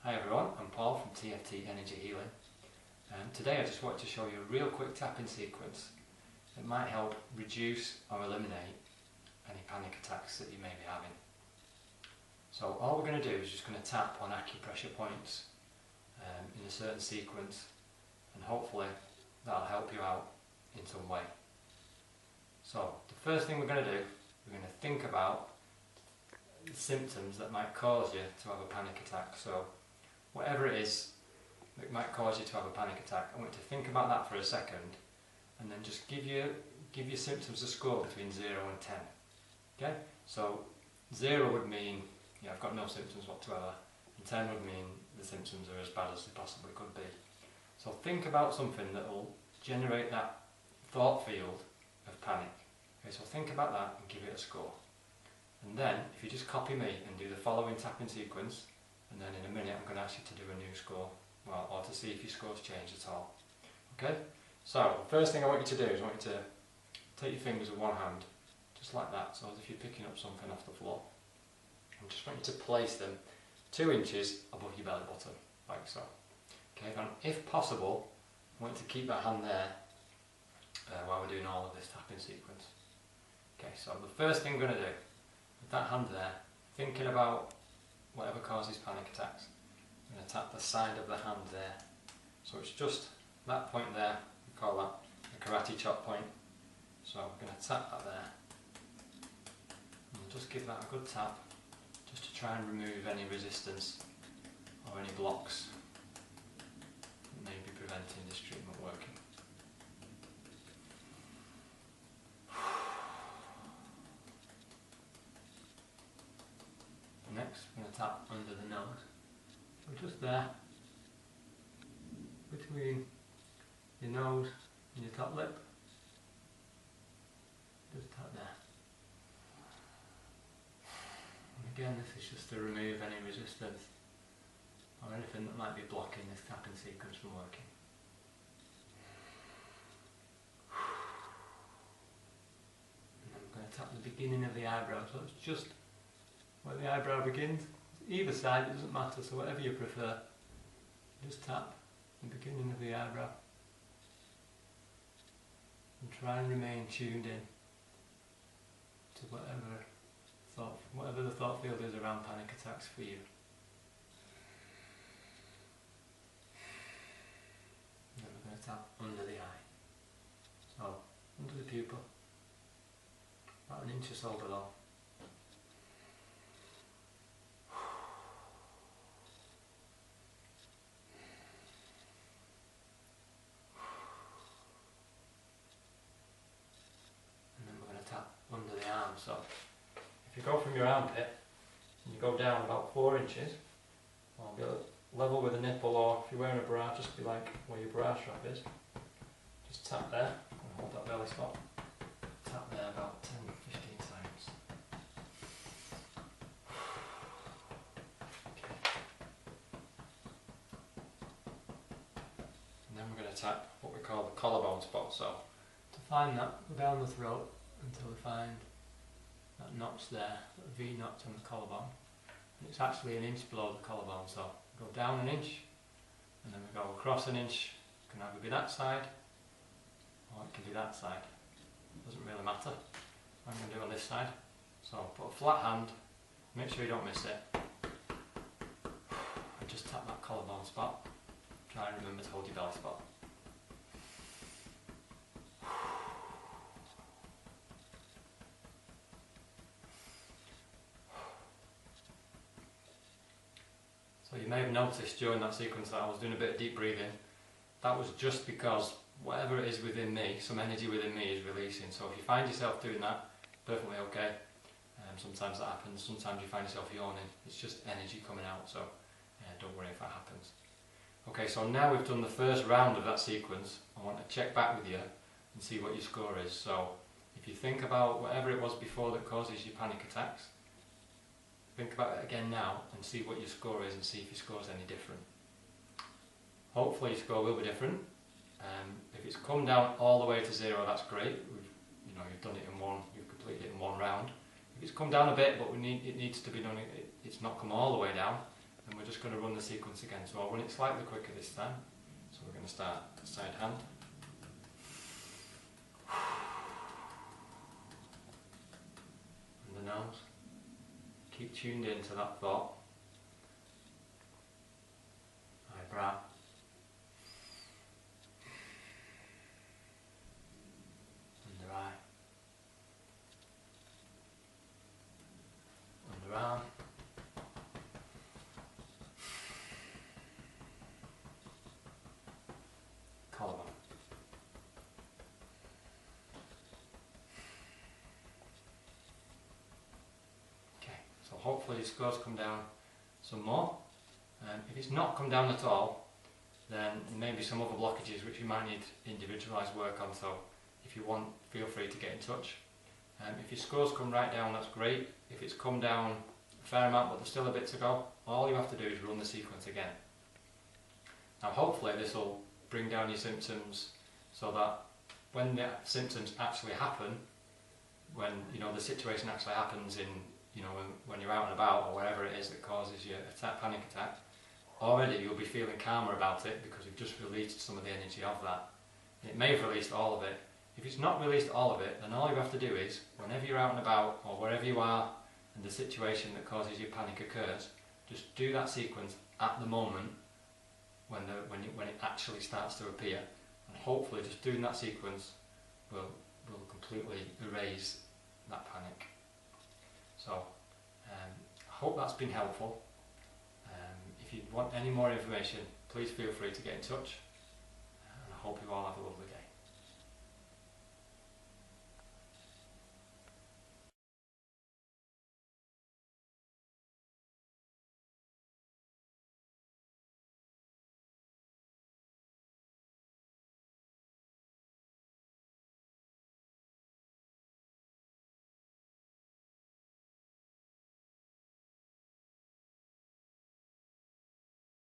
Hi everyone, I'm Paul from TFT Energy Healing. Today I just wanted to show you a real quick tapping sequence that might help reduce or eliminate any panic attacks that you may be having. So all we're going to do is just going to tap on acupressure points in a certain sequence, and hopefully that'll help you out in some way. So the first thing we're going to do, we're going to think about the symptoms that might cause you to have a panic attack. So whatever it is that might cause you to have a panic attack, I want you to think about that for a second and then just give your symptoms a score between 0 and 10. Okay? So 0 would mean I've got no symptoms whatsoever, and 10 would mean the symptoms are as bad as they possibly could be. So think about something that will generate that thought field of panic. Okay, so think about that and give it a score. And then if you just copy me and do the following tapping sequence, and then in a minute I'm going to ask you to do a new score, or to see if your score's changed at all. Okay? So the first thing I want you to do is I want you to take your fingers with one hand, just like that, so as if you're picking up something off the floor. I just want you to place them 2 inches above your belly button, like so. Okay, and if possible, I want you to keep that hand there while we're doing all of this tapping sequence. Okay, so the first thing we're going to do, with that hand there, thinking about whatever causes panic attacks, I'm going to tap the side of the hand there. So it's just that point there, we call that the karate chop point. So we're going to tap that there, and we'll just give that a good tap, just to try and remove any resistance or any blocks that may be preventing this treatment working. Next, we're going to tap under the nose. So just there, between your nose and your top lip. Just tap there. And again, this is just to remove any resistance or anything that might be blocking this tapping sequence from working. And then we're going to tap the beginning of the eyebrow, so it's just where the eyebrow begins. Either side, it doesn't matter, so whatever you prefer, just tap the beginning of the eyebrow and try and remain tuned in to whatever the thought field is around panic attacks for you. And then we're going to tap under the eye, so under the pupil, about an inch or so below. Under the arm. So if you go from your armpit and you go down about 4 inches, or be level with a nipple, or if you're wearing a bra, just be like where your bra strap is. Just tap there and hold that belly spot. Tap there about 10-15 times. Okay. And then we're going to tap what we call the collarbone spot. So to find that, go down the throat until we find that notch there, that V notch on the collarbone. And it's actually an inch below the collarbone, so go down an inch and then we go across an inch. It can either be that side or it can be that side. It doesn't really matter. I'm going to do it on this side. So put a flat hand, make sure you don't miss it, and just tap that collarbone spot. Try and remember to hold your belly spot. So you may have noticed during that sequence that I was doing a bit of deep breathing. That was just because whatever it is within me, some energy within me is releasing. So if you find yourself doing that, perfectly okay. Sometimes that happens, sometimes you find yourself yawning. It's just energy coming out, so don't worry if that happens. Okay, so now we've done the first round of that sequence, I want to check back with you and see what your score is. So if you think about whatever it was before that causes your panic attacks, think about it again now and see what your score is and see if your score is any different. Hopefully your score will be different. If it's come down all the way to 0, that's great. You've done it in you've completed it in one round. If it's come down a bit, but it needs to be done, it's not come all the way down, and we're just going to run the sequence again. So I'll run it slightly quicker this time. So we're going to start side hand. And the nose. Keep tuned into that thought. Eyebrow. Under eye. Underarm. Collarbone. Okay, so hopefully your scores come down some more. If it's not come down at all, then there may be some other blockages which you might need individualised work on, so if you want, feel free to get in touch. If your scores come right down, that's great. If it's come down a fair amount but there's still a bit to go, all you have to do is run the sequence again. Now hopefully this will bring down your symptoms so that when the symptoms actually happen, when the situation actually happens in when you're out and about or whatever it is that causes your panic attack, already you'll be feeling calmer about it because you've just released some of the energy of that. And it may have released all of it. If it's not released all of it, then all you have to do is, whenever you're out and about or wherever you are and the situation that causes your panic occurs, just do that sequence at the moment when it actually starts to appear, and hopefully just doing that sequence will completely erase that panic. So I hope that's been helpful. If you want any more information, please feel free to get in touch, and I hope you all have a lovely day.